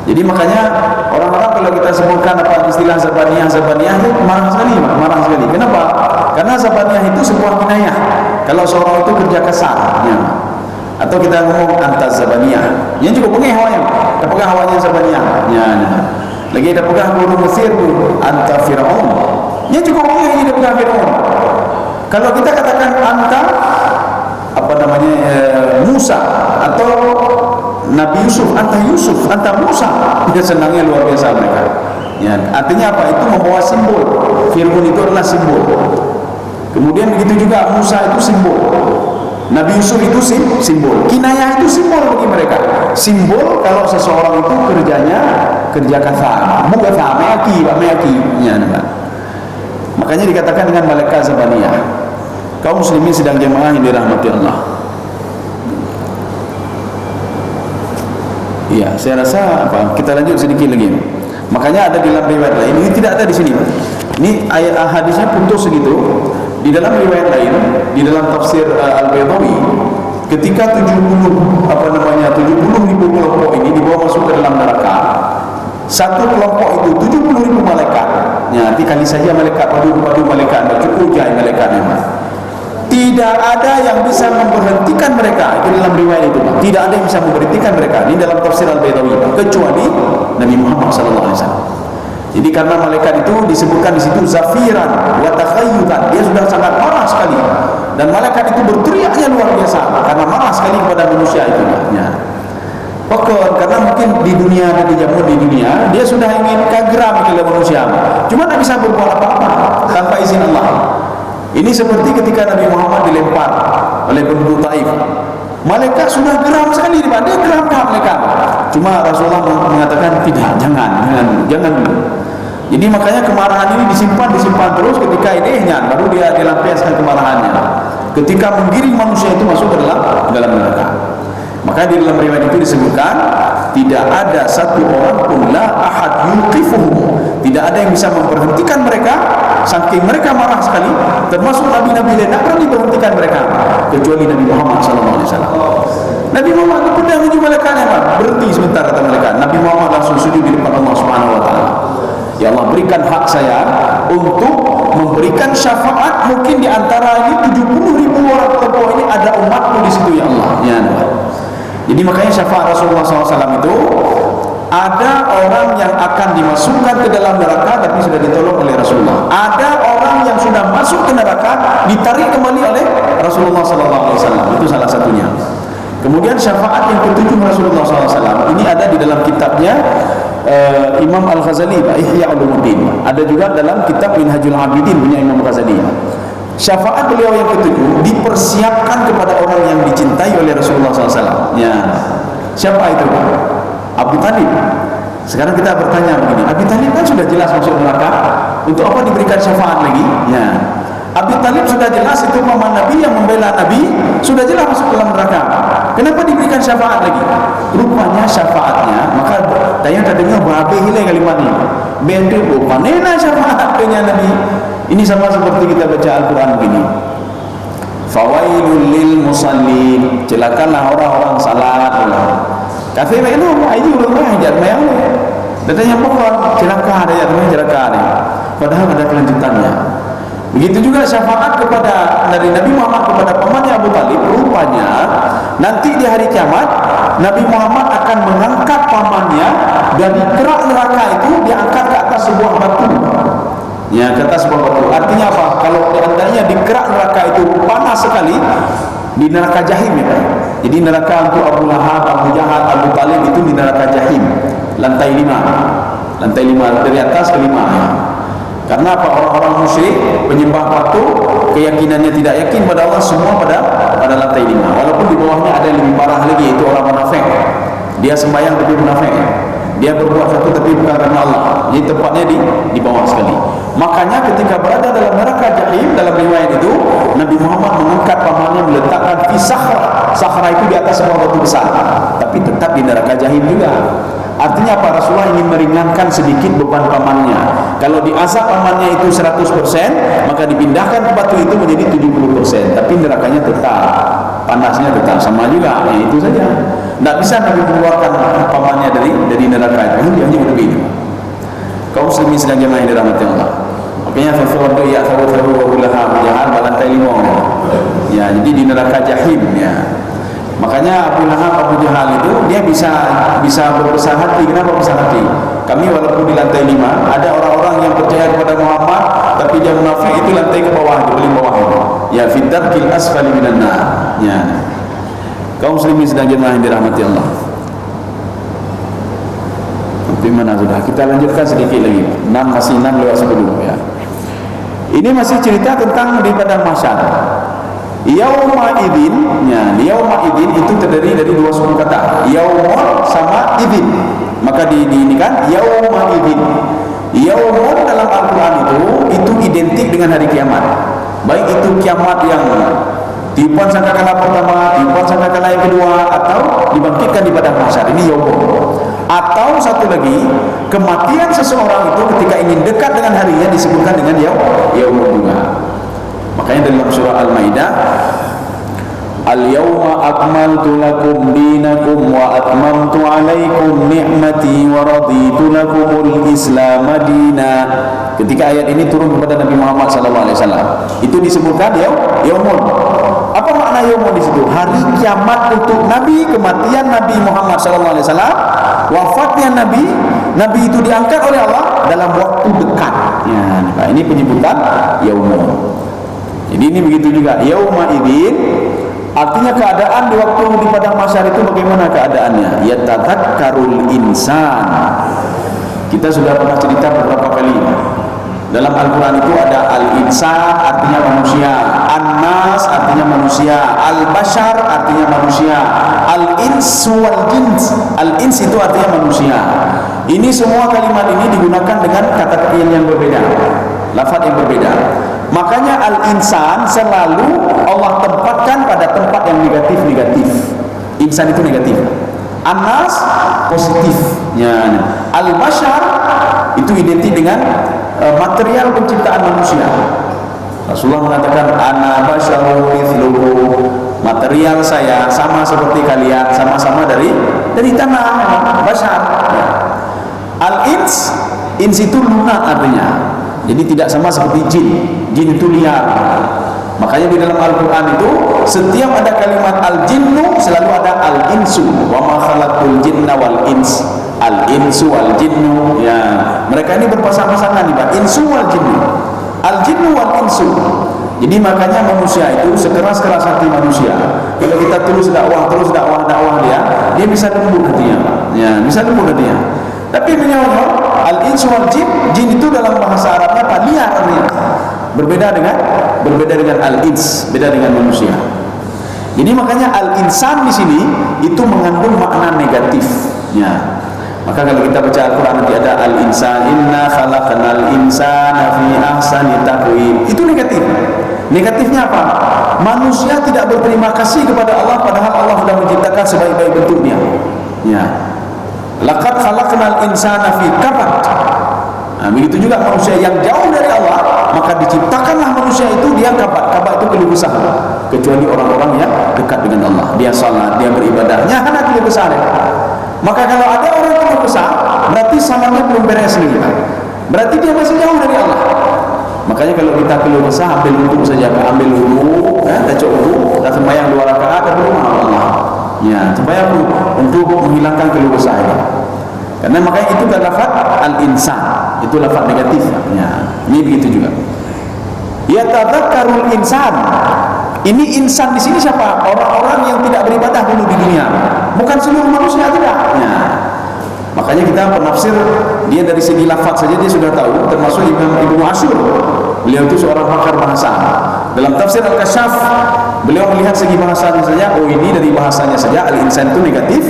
Jadi makanya orang-orang kalau kita sebutkan apa istilah Zabaniyah itu marah sekali. Kenapa? Karena Zabaniyah itu sebuah kinayah. Kalau seorang itu kerja kasar, ya. Atau kita ngomong antas Zabaniyah, yang cukup pengen hawanya, kita pegang hawanya Zabaniyah, ya. Lagi kita pegang guru Mesir tu, anta Fir'aun, yang cukup pengen kita pegang Fir'aun. Kalau kita katakan anta Musa atau Nabi Yusuf, anta Musa, dia senangnya luar biasa mereka. Ya, artinya apa? Itu membawa simbol. Fir'aun itu adalah simbol. Kemudian begitu juga Musa itu simbol. Nabi Yusuf itu simbol. Kinayah itu simbol bagi mereka. Simbol kalau seseorang itu kerja kasar. Bukan meyaki. Ya, makanya dikatakan dengan malaikat Zabaniyah. Kaum muslimin sedang jemaah yang dirahmati Allah. Iya, saya rasa kita lanjut sedikit lagi. Makanya ada di dalam riwayat lain, ini tidak ada di sini. Ini ayat hadisnya putus segitu. Di dalam riwayat lain, di dalam tafsir Al-Baydawi, ketika 70.000 kelompok ini dibawa masuk ke dalam neraka, satu kelompok itu 70.000 malaikat. Ya, nanti kali saja malaikat padu malaikat, cukup jai malaikatnya. Tidak ada yang bisa memberhentikan mereka. Itu dalam riwayat itu. Tidak ada yang bisa memberhentikan mereka. Ini dalam tafsir Al-Baydawi, kecuali Nabi Muhammad SAW. Jadi karena malaikat itu disebutkan di situ zafiran wa takhayyutan, dia sudah sangat marah sekali, dan malaikat itu berteriaknya luar biasa karena marah sekali kepada manusia itu. Ya. Pokok karena mungkin di dunia dan di dunia dia sudah ingin kageram kepada manusia, cuma tidak bisa berbuat apa-apa tanpa izin Allah. Ini seperti ketika Nabi Muhammad dilempar oleh penduduk Taif. Malaikat sudah geram sekali, dia geram malaikat. Cuma Rasulullah mengatakan tidak, jangan. Jadi makanya kemarahan ini disimpan terus, ketika idenya baru dia dilampiaskan kemarahannya. Ketika menggiring manusia itu masuk ke dalam neraka. Maka di dalam riwayat itu disebutkan tidak ada satu orang pun la ahad yuqifuhum. Tidak ada yang bisa memberhentikan mereka, saking mereka marah sekali, termasuk nabi-nabi lain tidak pernah diberhentikan mereka kecuali Nabi Muhammad SAW. Nabi Muhammad itu pedang menuju malaikatnya, berhenti sebentar kata malaikat. Nabi Muhammad langsung sujud di depan Allah Subhanahu Wa Taala. Ya Allah, berikan hak saya untuk memberikan syafaat. Mungkin di antara ini 70.000 orang kelompok ini ada umatku di situ, ya Allah. Ya Allah. Jadi makanya syafaat Rasulullah SAW itu ada orang yang akan dimasukkan ke dalam neraka tapi sudah ditolong oleh Rasulullah. Ada orang yang sudah masuk ke neraka ditarik kembali oleh Rasulullah SAW. Itu salah satunya. Kemudian syafaat yang ketujuh Rasulullah SAW ini ada di dalam kitabnya Imam Al-Ghazali, Ihya Ulumuddin. Ada juga dalam kitab Minhajul Abidin punya Imam Ghazali. Syafaat beliau yang ketujuh dipersiapkan kepada orang yang dicintai oleh Rasulullah SAW. Ya, siapa itu? Abu Talib. Sekarang kita bertanya begini, Abu Talib kan sudah jelas masuk neraka, untuk apa diberikan syafaat lagi? Ya, Abu Talib sudah jelas itu paman Nabi yang membela Nabi, sudah jelas masuk dalam neraka. Kenapa diberikan syafaat lagi? Rupanya syafaatnya, maka tanya tadinya babe hilai kalimat ini. Bentuk panena syafaat punya Nabi. Ini sama seperti kita baca Al-Quran begini. Fawailul lil musallin, celakalah orang-orang salat. Kafir itu aja ulang ajar mayang. Datanya pokok celaka ada ya, celaka ada. Padahal ada kelanjutannya. Begitu juga syafaat kepada dari Nabi Muhammad kepada pamannya Abu Talib. Rupanya nanti di hari kiamat Nabi Muhammad akan mengangkat pamannya dari kerak neraka itu, diangkat ke atas sebuah batu. Ya, ke atas sebuah batu. Artinya apa? Kalau seandainya di kerak neraka itu panas sekali, di neraka jahim ya. Jadi neraka untuk Abu Lahab, Abu Jahal, Abu Talib itu di neraka jahim, lantai 5. Lantai 5 dari atas ke 5 ya. Karena apa? Orang-orang musyrik, penyembah patung, keyakinannya tidak yakin pada Allah, semua pada lantai 5. Walaupun di bawahnya ada yang lebih parah lagi, yaitu orang munafik. Dia sembahyang tapi munafik. Dia berbuat satu tapi bukan karena Allah. Jadi tempatnya di bawah sekali. Makanya ketika berada dalam neraka jahim, dalam riwayat itu Nabi Muhammad mengangkat pamannya, meletakkan fi sakhra. Sakhra itu di atas sebuah batu besar, tapi tetap di neraka jahim juga. Artinya apa? Rasulullah ingin meringankan sedikit beban pamannya. Kalau diazab pamannya itu 100%, maka dipindahkan ke batu itu menjadi 70%. Tapi nerakanya tetap, panasnya tetap sama juga. Ya, itu saja. Tidak bisa Nabi mengeluarkan pamannya dari neraka itu. Hanya begitu. Kaum muslimin sedang jemaah yang dirahmati Allah. Makanya sesuatu ya sawu-sawu wa ulaha jahan lantai 5. Ya, jadi di neraka jahim ya. Makanya Abu Lahab, Abu Jahal itu dia bisa berbesar hati. Kenapa besar hati? Kami walaupun di lantai 5, ada orang-orang yang percaya kepada Muhammad, tapi dia munafik, itu lantai ke bawah, di paling bawah itu. Ya, fidarkil asfali minan nar. Ya. Kaum muslimin sedang jemaah yang dirahmati Allah. Sampai mana sudah? Kita lanjutkan sedikit lagi. 6 lewat 10 ya. Ini masih cerita tentang di padang mahsyar. Yauma idin, ya, yauma idin itu terdiri dari dua suku kata, yaumun sama idin. Maka ini kan yauma idin. Yaumun dalam Al-Quran itu identik dengan hari kiamat. Baik itu kiamat yang tiupan sangkakala pertama, tiupan sangkakala yang kedua, atau dibangkitkan di padang mahsyar. Ini yaumun. Atau satu lagi, kematian seseorang itu ketika ingin dekat dengan harinya disebutkan dengan yaumun juga. Makanya dalam surah Al-Maidah, Al-yawma akmaltu lakum dinakum wa atmamtu alaikum ni'mati wa raditu lakumul Islam madina. Ketika ayat ini turun kepada Nabi Muhammad SAW, itu disebutkan yaumun. Apa makna yaumun di situ? Hari kiamat untuk Nabi, kematian Nabi Muhammad SAW, wafatnya Nabi itu diangkat oleh Allah dalam waktu dekat. Ya, nah ini penyebutan yaumun. Jadi ini begitu juga. Yauma idzin artinya keadaan di waktu di padang mahsyar itu bagaimana keadaannya? Yatadzakkarul insan. Kita sudah pernah cerita beberapa kali. Dalam Al-Quran itu ada al-insan artinya manusia, an-nas artinya manusia, al-bashar artinya manusia, al-ins wal jins. Al-ins itu artinya manusia. Ini semua kalimat ini digunakan dengan kata yang berbeda, lafaz yang berbeda. Makanya al-insan selalu Allah tempatkan pada tempat yang negatif-negatif. Insan itu negatif. An-nas positif. Ya. Al-bashar itu identik dengan material penciptaan manusia. Rasulullah mengatakan ana basyarun mithlukum, material saya sama seperti kalian, sama-sama dari tanah, bashar. Ya. Al-ins, ins itu lunak artinya. Jadi tidak sama seperti jin. Jin itu liar. Makanya di dalam Al-Quran itu setiap ada kalimat al-jinnu selalu ada al-insu. Wa ma khalaqul jinna wal ins. Al-insu wal jinnu. Ya, mereka ini berpasang-pasangan nih, Pak. Insu wal jinnu. Al-jinnu wal insu. Jadi makanya manusia itu sekeras-keras hati manusia. Kalau kita terus dakwah dia bisa lembut hatinya. Ya, bisa lembut hatinya. Tapi menyawanya al-insu wal jin, jin itu dalam bahasa Arabnya apa? Liar artinya. berbeda dengan al-ins, beda dengan manusia. Jadi makanya al-insan di sini itu mengandung makna negatifnya. Maka kalau kita baca Al-Quran nanti ada al-insan, inna khalaqnal insana fi ahsani taqwim. Itu negatif. Negatifnya apa? Manusia tidak berterima kasih kepada Allah padahal Allah sudah menciptakan sebaik-baik bentuknya. Ya. Laqad khalaqnal insana fi kabad. Nah, begitu juga manusia yang jauh dari Allah, maka diciptakanlah manusia itu dia kabad. Kabad itu keluh kesah. Kecuali orang-orang yang dekat dengan Allah. Dia salat, dia beribadahnya hanya keluh kesah. Maka kalau ada orang keluh kesah, berarti salatnya belum beres lagi. Berarti dia masih jauh dari Allah. Makanya kalau kita keluh kesah, ambil wudu saja, ambil wudu, baca wudu, dan sembahyang 2 rakaat dan berdoa Allah. Ya, supaya untuk menghilangkan keluh kesah ini. Karena makanya itu kan lafaz al-insan, itu lafaz negatif. Ya, ini begitu juga. Ya tadzakkarul insan. Ini insan di sini siapa? Orang-orang yang tidak beribadah dulu di dunia. Bukan seluruh manusia, tidak. Ya. Makanya kita penafsir dia dari segi lafaz saja dia sudah tahu, termasuk Ibnu Asyur. Beliau itu seorang pakar bahasa. Dalam tafsir Al-Kasyaf, beliau melihat segi bahasanya saja. Oh, ini dari bahasanya saja al-insan itu negatif.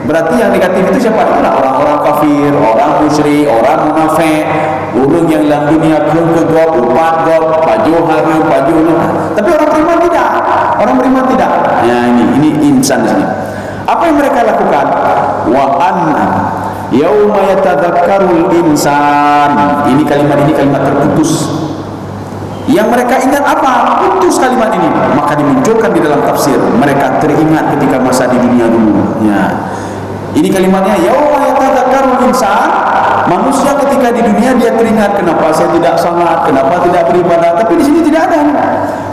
Berarti yang negatif itu siapa? Itulah orang-orang kafir, orang musyrik, orang munafik, orang yang dalam dunia kegop, upat gop, baju harum, baju lupa. Tapi orang beriman tidak. Orang beriman tidak. Ya, ini insan di sini. Apa yang mereka lakukan? Wa anna yauma yatadzakkarul insan. Ini kalimat terputus. Yang mereka ingat apa? Putus kalimat ini. Maka dimunculkan di dalam tafsir. Mereka teringat ketika masa di dunia dulu. Ya. Ini kalimatnya yauma yatadzakkarul insan. Manusia ketika di dunia dia teringat, kenapa saya tidak salat, kenapa tidak beribadah. Tapi di sini tidak ada.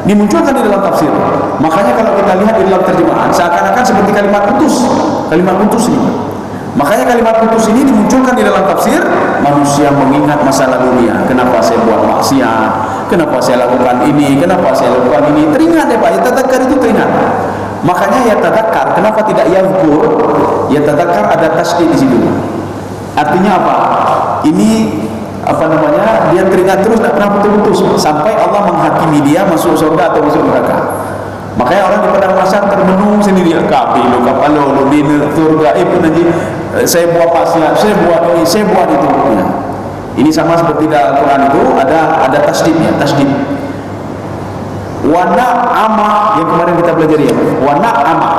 Dimunculkan di dalam tafsir. Makanya kalau kita lihat di dalam terjemahan, seakan-akan seperti kalimat putus. Kalimat putus ini. Makanya kalimat putus ini dimunculkan di dalam tafsir. Manusia mengingat masa lalunya. Kenapa saya buat maksiat? Kenapa saya lakukan ini? Kenapa saya lakukan ini? Teringat ya Pak. Ya tadzakkar itu teringat. Makanya ya tadzakkar. Kenapa tidak yazkur? Ya tadzakkar ada tasydid di situ. Artinya apa? Ini apa namanya? Dia teringat terus, tidak pernah putus-putus sampai Allah menghakimi dia masuk surga atau masuk neraka. Makanya orang di padang mahsyar termenung sendiri, kapi lo kapalo lo di surga itu nanti saya buat maksiat, saya buat ini, saya buat itu. Ya. Ini sama seperti dalam Al-Quran itu ada tasydidnya, tasydid. Wana ama yang kemarin kita pelajari ya. Wana ama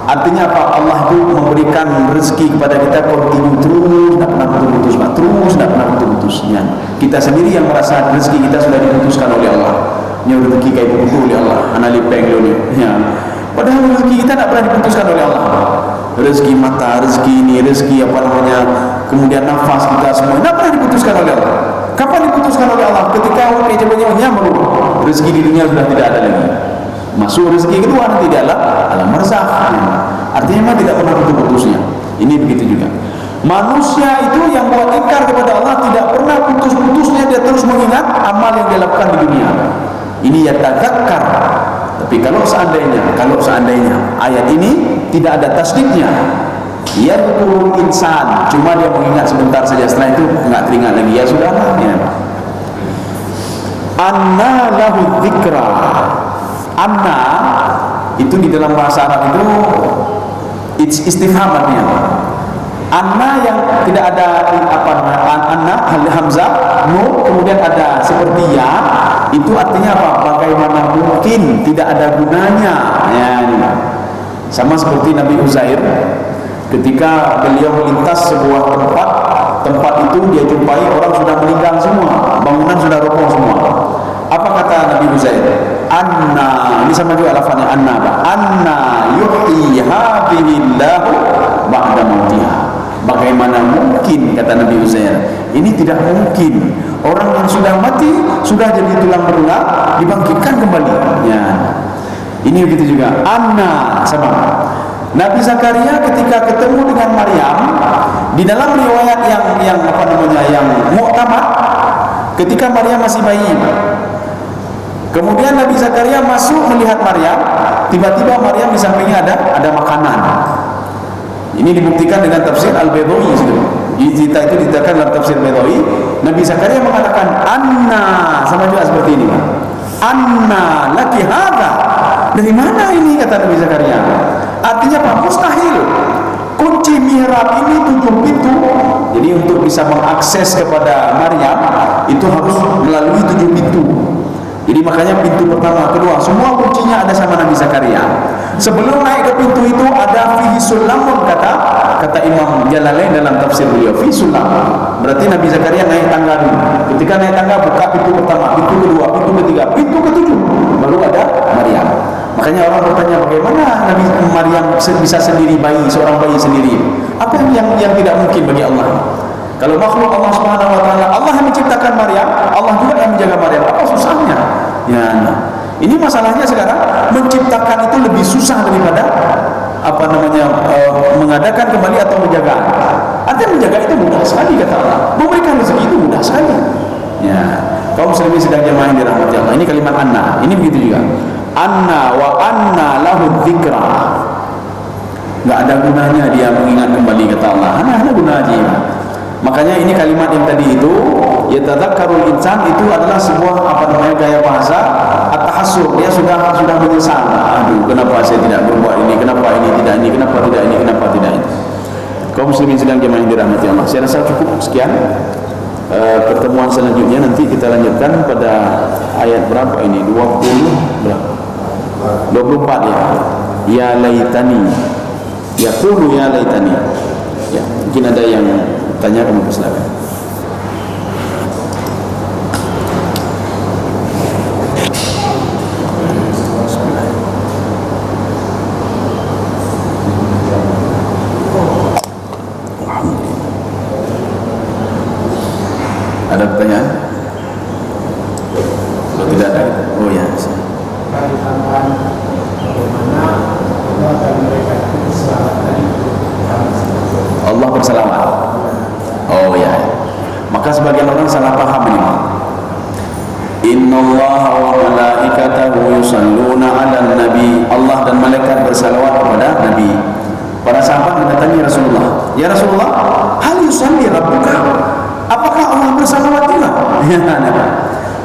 artinya apa? Allah itu memberikan rezeki kepada kita kontinu terus, tidak pernah putus-putus, terus tidak pernah putus-putus. Ya. Kita sendiri yang merasa rezeki kita sudah diputuskan oleh Allah. Yang rezeki kayak begitu oleh Allah. Analipeng dulu. Ya. Padahal rezeki kita tidak pernah diputuskan oleh Allah. Rezeki mata, rezeki ini, rezeki apa namanya, kemudian nafas kita semua tidak pernah diputuskan oleh Allah. Kapan diputuskan oleh Allah? Ketika orang coba-cobanya baru rezeki di dunia sudah tidak ada lagi. Masuk rezeki kedua nanti di alam barzakh. Artinya memang tidak pernah putus-putusnya. Ini begitu juga. Manusia itu yang buat ingkar kepada Allah tidak pernah putus-putusnya, dia terus mengingat amal yang dia lakukan di dunia. Ini ya tadzakkar. Tapi kalau seandainya ayat ini tidak ada tasdidnya, yadhkurul insan, cuma dia mengingat sebentar saja, setelah itu enggak teringat lagi, ya sudah ya. Anna lahu dzikra. Anna itu di dalam bahasa Arab itu istifham artinya. Anna yang tidak ada apa namanya, anna hamzah nun kemudian ada seperti ya, itu artinya apa? Bagaimana mungkin tidak ada gunanya. Ya, ini. Sama seperti Nabi Uzair ketika beliau melintas sebuah tempat itu dia jumpai orang sudah meninggal semua, bangunan sudah roboh semua. Apa kata Nabi Uzair? Anna, ini sama juga lafaznya anna. Anna yuhyi hadhillahu ba'da mautiha. Bagaimana mungkin, kata Nabi Uzair, ini tidak mungkin. Orang yang sudah mati, sudah jadi tulang belulang, dibangkitkan kembali. Ya. Ini begitu juga. Anna sama. Nabi Zakaria ketika ketemu dengan Maryam, di dalam riwayat yang apa namanya, yang mu'tamad, ketika Maryam masih bayi. Kemudian Nabi Zakaria masuk melihat Maryam, tiba-tiba Maryam di sampingnya ada makanan. Ini dibuktikan dengan tafsir Al-Baydawi. Cerita itu diterangkan dalam tafsir Baydawi. Nabi Zakaria mengatakan, anna, sama juga seperti ini, anna laki hadha, dari mana ini, kata Nabi Zakaria. Artinya apa? Mustahil. Kunci mihrab ini 7 pintu. Jadi untuk bisa mengakses kepada Maryam itu harus melalui 7 pintu. Jadi makanya pintu pertama, kedua, semua kuncinya ada sama Nabi Zakaria. Sebelum naik ke pintu itu ada fihi sulamun, kata Imam Jalalain dalam tafsir beliau, fihi sulam. Berarti Nabi Zakaria naik tangga dulu. Ketika naik tangga, buka pintu pertama, pintu kedua, pintu ketiga, pintu ketujuh, baru ada Maryam. Makanya orang bertanya, bagaimana Nabi Maryam bisa sendiri, seorang bayi sendiri? Apa yang tidak mungkin bagi Allah? Kalau makhluk Allah Subhanahu wa taala, Allah yang menciptakan Maryam, Allah juga yang menjaga Maryam. Apa susahnya? Ya, nah. Ini masalahnya sekarang, menciptakan itu lebih susah daripada mengadakan kembali atau menjaga. Artinya menjaga itu mudah sekali, kata Allah. Memberikan rezeki itu mudah sekali. Ya, kaum muslimin sedang jemaah yang dirahmati Allah. Ini kalimat anna. Ini begitu juga. Anna wa anna lahu dzikra. Enggak ada gunanya dia mengingat kembali, kata Allah. Ana guna aja. Makanya ini kalimat yang tadi itu, yatadzakkarul insan, itu adalah sebuah gaya bahasa at-tahassur. Dia sudah menyesal. Aduh, kenapa saya tidak berbuat ini? Kenapa ini tidak ini? Kenapa tidak ini? Kenapa tidak ini? Kaum muslimin sedang jemaah yang dirahmati Allah. Saya rasa cukup sekian. Pertemuan selanjutnya nanti kita lanjutkan pada ayat berapa ini? 24 ya. Ya laitani. Yaqulu ya laitani. Ya, mungkin ada yang tanya, kamu silakan. Ada pertanyaan? Kalau tidak ada, oh ya. Allah berselamat. Oh ya. Maka sebagian orang salah paham ini. Innallaha wa malaikatahu yusalluna 'alan nabi. Allah dan malaikat bersalawat kepada Nabi. Para sahabat mendatangi Rasulullah. Ya Rasulullah, hal yusalli rabbuka? Apakah Allah bersalawat juga?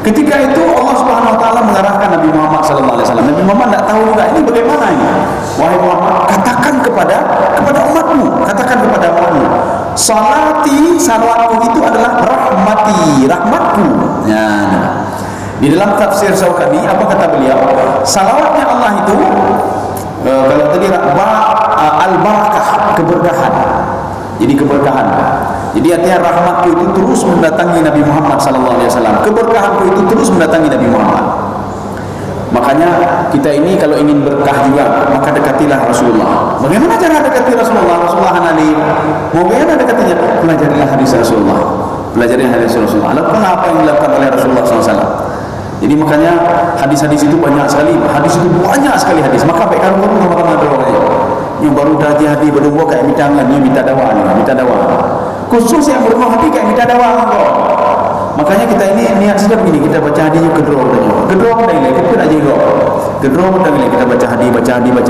Ketika itu Allah Subhanahu wa taala mengarahkan Nabi Muhammad sallallahu alaihi wasallam. Nabi Muhammad tidak tahu juga ini bagaimana ini. Wahai Muhammad, katakan kepada umatmu, katakan kepada umatmu, salawatku itu adalah rahmati, rahmatku. Ya, nah. Di dalam tafsir Syaukani, apa kata beliau? Salawatnya Allah itu kalau tadi al-barakah, keberkahan. Jadi keberkahan. Jadi artinya rahmatku itu terus mendatangi Nabi Muhammad sallallahu alaihi wasallam. Keberkahanku itu terus mendatangi Nabi Muhammad. Makanya kita ini kalau ingin berkah juga, maka dekatilah Rasulullah. Bagaimana cara dekati Rasulullah? Rasulullah Nabi. Mau bagaimana dekatinya? Pelajarilah hadis Rasulullah. Pelajarilah hadis Rasulullah. Lakukanlah apa yang dilakukan oleh Rasulullah SAW. Jadi makanya hadis-hadis itu banyak sekali. Hadis itu banyak sekali hadis. Maka baik kalau kamu sama-sama doanya. Yang baru dah hati berdoa kayak bidangan, ni minta dawa ni, minta dawa. Khusus yang berdoa hati kayak minta dawa kau. Makanya kita ini niat saja begini, kita baca hadisnya kedua katanya. Kedua pun dah ilai, kita aja kau. Kedua pun dah ilai, kita baca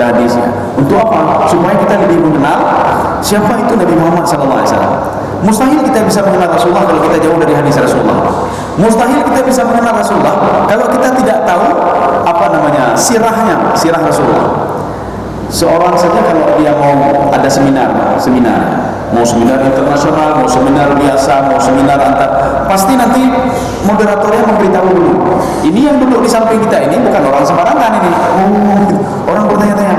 hadis ya. Untuk apa? Supaya kita lebih mengenal siapa itu Nabi Muhammad sallallahu alaihi wasallam. Mustahil kita bisa mengenal Rasulullah kalau kita jauh dari hadis Rasulullah. Mustahil kita bisa mengenal Rasulullah kalau kita tidak tahu sirah Rasulullah. Seorang saja kalau dia mau ada seminar, mau seminar internasional, mau seminar biasa, mau seminar antar, pasti nanti moderatornya memberitahu dulu. Ini yang duduk di samping kita ini bukan orang sembarangan ini. Orang bertanya-tanya.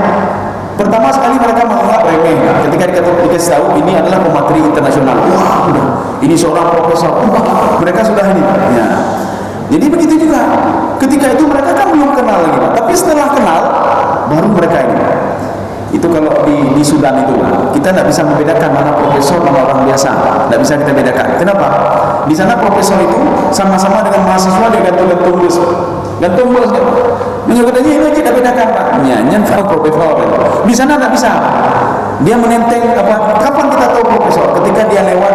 Pertama sekali mereka menganggap remeh. Ketika dikasih tahu ini adalah pemateri internasional. Wah, ini seorang profesor. Mereka sudah ini. Ya. Jadi begitu juga. Ketika itu mereka kan belum kenal lagi, tapi setelah kenal baru mereka ini. Itu kalau di Sudan itu kita tidak bisa membedakan mana profesor mana orang biasa, tidak bisa kita bedakan. Kenapa? Di sana profesor itu sama-sama dengan mahasiswa dia gantung bus, menyebutnya ini tidak bedakan Pak. Nyanyi profesor. Di sana tidak bisa. Dia menenteng apa? Kapan kita tahu profesor? Ketika dia lewat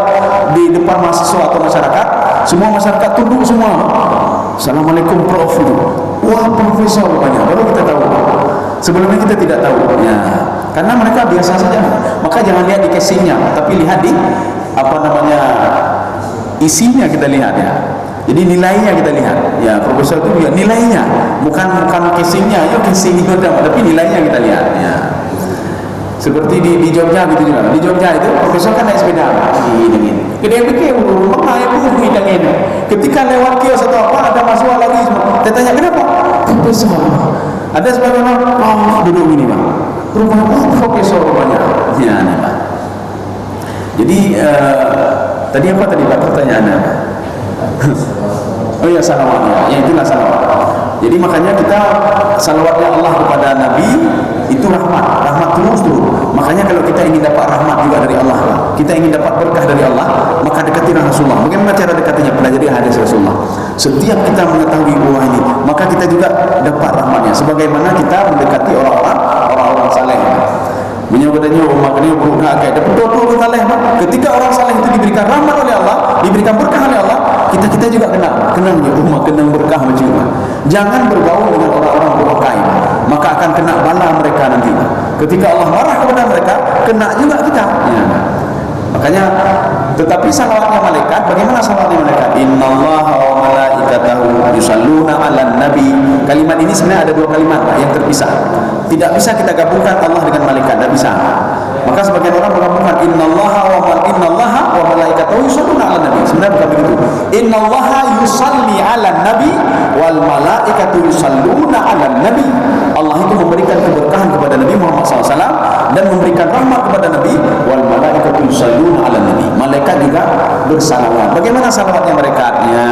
di depan mahasiswa atau masyarakat, semua masyarakat tunduk semua. Assalamualaikum Prof. Wah profesor banyak. Baru kita tahu. Sebelumnya kita tidak tahu. Ya. Karena mereka biasa saja. Maka jangan lihat di casingnya, tapi lihat di apa namanya, isinya kita lihat ya. Jadi nilainya kita lihat. Ya, proposal itu juga nilainya, bukan casingnya. Ya casing itu ada, tapi nilainya kita lihat. Ya. Seperti di Jogja gitu juga. Di Jogja itu proposal kan naik sepeda. Ini. Kedai pikir rumah yang pun hidangin. Ketika lewat kios atau apa ada mahasiswa lagi, saya tanya kenapa? Proposal. Ada sebagian orang duduk ini bang. Rumah profesor rupanya. Ya, nih bang. Jadi tadi apa tadi Pak pertanyaannya? Oh ya, salawatnya. Ya itulah salawat. Jadi makanya kita salawatnya Allah kepada Nabi itu rahmat terus. Makanya kalau kita ingin dapat rahmat juga dari Allah, kita ingin dapat berkah dari Allah, maka dekatilah Rasulullah. Bagaimana cara dekatinya? Pelajari hadis Rasulullah. Setiap kita mengetahui buah ini, maka kita juga dapat rahmatnya. Sebagaimana kita mendekati orang-orang saleh. Menyebutnya maknanya berkah kayak betul-betul saleh. Ketika orang saleh itu diberikan rahmat oleh Allah, diberikan berkah oleh Allah, kita juga kenangnya umat kenang berkah macam. Jangan bergaul dengan orang-orang berkah, maka akan kena bala mereka nanti. Ketika Allah marah kepada mereka, kena juga kita. Ya. Makanya, tetapi salawatnya malaikat, bagaimana salawatnya malaikat? Innallaha wa malaikatahu yusalluna 'alan nabi. Kalimat ini sebenarnya ada dua kalimat yang terpisah. Tidak bisa kita gabungkan Allah dengan malaikat, tidak bisa. Maka sebagian orang menggabungkan innallaha wa malaikatahu yusalluna 'alan nabi. Sebenarnya bukan begitu. Innallaha yusalli 'alan nabi wal malaikatu yusalluna 'alan nabi. Allah itu memberikan keberkahan kepada Nabi Muhammad SAW dan memberikan rahmat kepada Nabi, wal malaikatu yusalluna 'alan nabi. Malaikat juga bersalawat. Bagaimana salawatnya malaikatnya?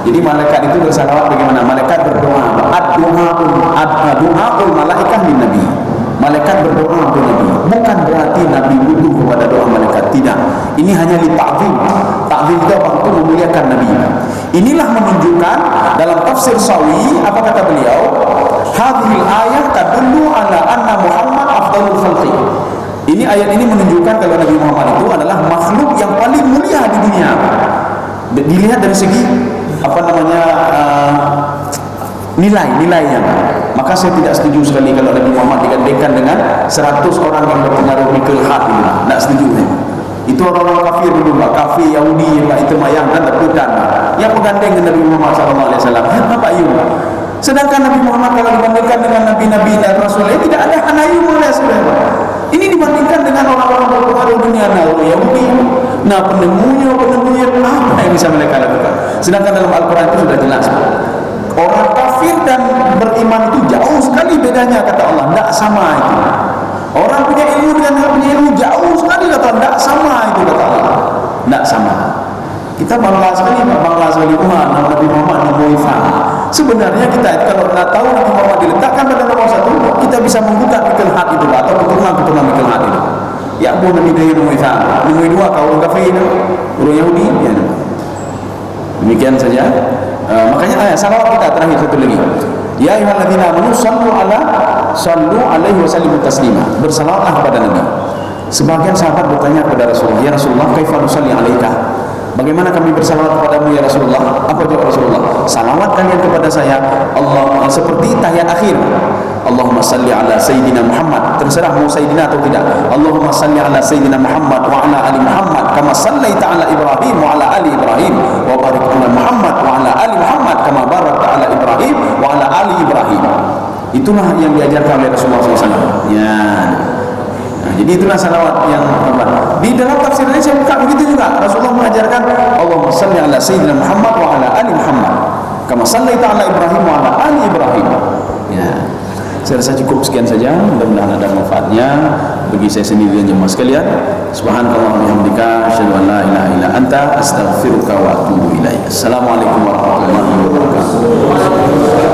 Jadi malaikat itu bersalawat bagaimana? Malaikat berdoa. Ad-du'aul malaikah lin nabi. Malaikat berdoa untuk Nabi. Bukan berarti Nabi butuh kepada doa malaikat, tidak. Ini hanya li ta'zim. Ta'zim itu untuk memuliakan Nabi. Inilah menunjukkan dalam tafsir Sawi, apa kata beliau? Hadhil ayat tadullu ala anna Muhammad afdalul khalqi. Ini ayat ini menunjukkan kalau Nabi Muhammad itu adalah makhluk yang paling mulia di dunia. Dilihat dari segi apa namanya nilainya. Maka saya tidak setuju sekali kalau Nabi Muhammad digandengkan dengan 100 orang yang berpengaruh mikul hati. Tidak setuju. Itu orang-orang kafir dulu, kafir Yahudi yang itu mayang dan terpudan. Yang menggandeng dengan Nabi Muhammad SAW. Apa iu? Sedangkan Nabi Muhammad kalau dibandingkan dengan nabi-nabi dan rasul ini tidak ada hanayu oleh saudara. Ini dibandingkan dengan orang-orang berpengaruh dunia Yahudi. Nah, penemunya apa yang bisa mereka lakukan? Sedangkan dalam Al-Quran itu sudah jelas. Orang kafir dan beriman itu jauh sekali bedanya kata Allah. Tidak sama itu. Orang punya ilmu dengan tidak punya ilmu jauh sekali kata Allah. Tidak sama itu kata Allah. Tidak sama. Kita bangga sekali umat Nabi Muhammad nomor Isa. Sebenarnya kita kalau nak tahu Nabi Muhammad diletakkan pada nomor 1, kita bisa membuka pikir hati itu atau keturunan pikir hati itu. Ya ampun Nabi dari nomor Isa. Nomor 2 kau orang kafir, orang Yahudi. Ya. Demikian saja. Makanya salawat kita terakhir satu lagi. Ya ayyuhalladzina amanu sallu alaihi wa sallimu taslima. Bersalawatlah kepada Nabi. Sebagian sahabat bertanya kepada Rasulullah, "Ya Rasulullah, kaifa nusalli alaika?" Bagaimana kami bersalawat kepadamu ya Rasulullah? Apa jawab Rasulullah? Salawat kalian kepada saya Allah seperti tahiyat akhir. Allahumma salli ala Sayyidina Muhammad. Terserah mau Sayyidina atau tidak. Allahumma salli ala Sayyidina Muhammad wa ala ali Muhammad kama sallaita ala Ibrahim wa ala ali Ibrahim wa barik ala Muhammad wa ala ali Muhammad kama barakta ala Ibrahim wa ala ali Ibrahim. Itulah yang diajarkan oleh Rasulullah SAW. Ya. Nah, jadi itulah salawat yang di dalam tafsir ini saya buka begitu juga. Rasulullah mengajarkan Allahumma salli ala Sayyidina Muhammad wa ala ali Muhammad kama sallaita ala Ibrahim wa ala ali Ibrahim. Ya. Saya rasa cukup sekian saja. Mudah-mudahan ada manfaatnya bagi saya sendiri dan jemaah sekalian. Subhanallah wa bihamdika asyhadu an la ilaha illa anta astaghfiruka wa atubu ilaik. Assalamualaikum warahmatullahi wabarakatuh.